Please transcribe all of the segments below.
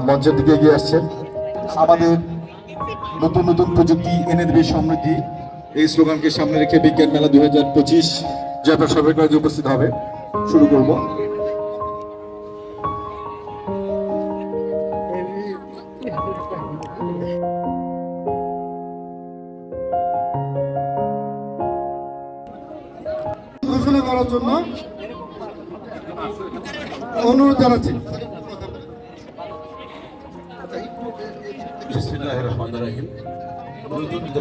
মঞ্চের দিকে এগিয়ে আসছেন। আমাদের নতুন নতুন প্রযুক্তি এনে দেবে সমৃদ্ধি, এই স্লোগানকে সামনে রেখে বিজ্ঞান মেলা 2025 জয়পুর সরকারি উপস্থিত হবে। শুরু করব। ঘোষণা করার জন্য অনুরোধ জানাচ্ছি।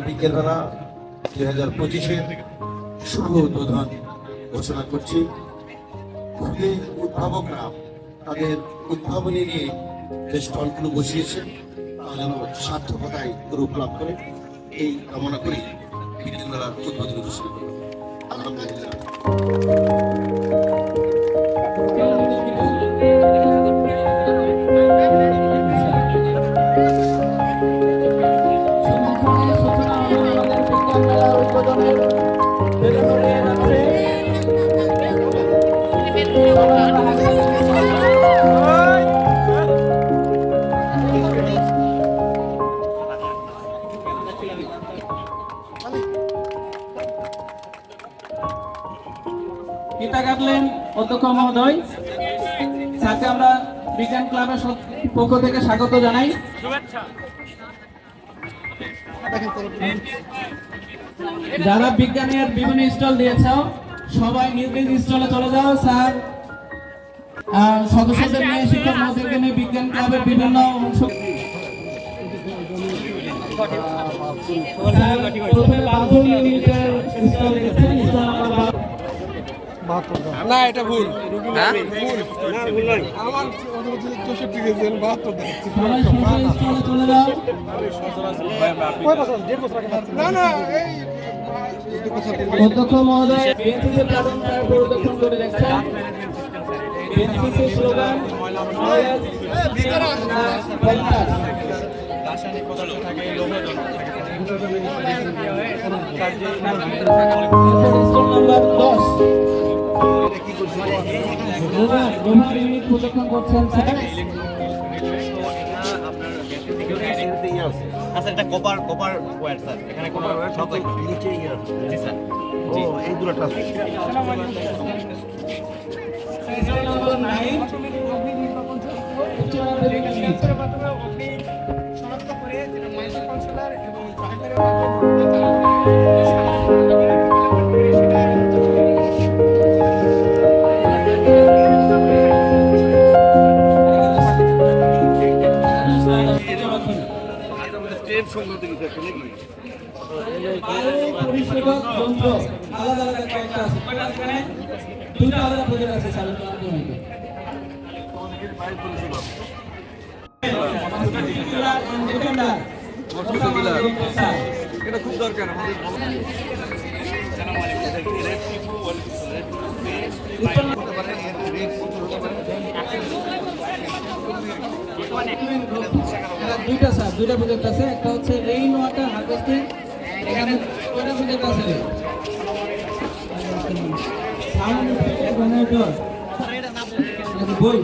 বিজ্ঞান মেলা 2025-এর শুভ উদ্বোধন ঘোষণা করছি। খুবই উদ্ভাবকরা তাদের উদ্ভাবনী নিয়ে যে স্টলগুলো বসিয়েছেন তা যেন সার্থকতায় রূপ লাভ করে, এই কামনা করি বিজ্ঞান মেলার উদ্বোধন ঘোষণা করব। আলহামদুলিল্লাহ। গীতা কাটলেন অধ্যক্ষ মহোদয়, স্যারকে আমরা বিজ্ঞান ক্লাবের পক্ষ থেকে স্বাগত জানাই। যারা বিজ্ঞানের বিভিন্ন স্টল দিয়েছ সবাই নিজ নিজ স্টলে চলে যাও। স্যার সদস্যদের নিয়ে, শিক্ষক মহোদয়কে নিয়ে বিজ্ঞান ক্লাবের বিভিন্ন অংশ না, এটা ভুল। আমার অধ্যক্ষ মহোদয় বিএনসিসি প্লাটুন পরিদর্শন করে দেখছেন। বিএনসিসি স্লোগান রাসায়নিক পদার্থ থাকে, নাম্বার 10 ইউনিট প্রদর্শন করছেন স্যার। আচ্ছা, এটা কপার ওয়্যার স্যার, এখানে কপার ওয়্যার সব নিচেই আছে। জি স্যার, জি এই দুটোটা আছে। নাম্বার 9 শনাক্ত করে যেটা মাইক্রো কন্ট্রোলার এবং ড্রাইভারের সংগত কিছু একটা নাকি পরিষেবক যন্ত্র আলাদা আলাদা কয়েকটা আছে, দুটো আলাদা প্রজেক্ট আছে স্যার। এটা খুব দরকার আমাদের। দুইটা স্যার, দুইটা প্রজেক্ট আছে। একটা হচ্ছে রেইন ওয়াটার হারভেস্টিং, এখানে কয়টা প্রজেক্ট আছে? সাউন্ড জেনারেটর বই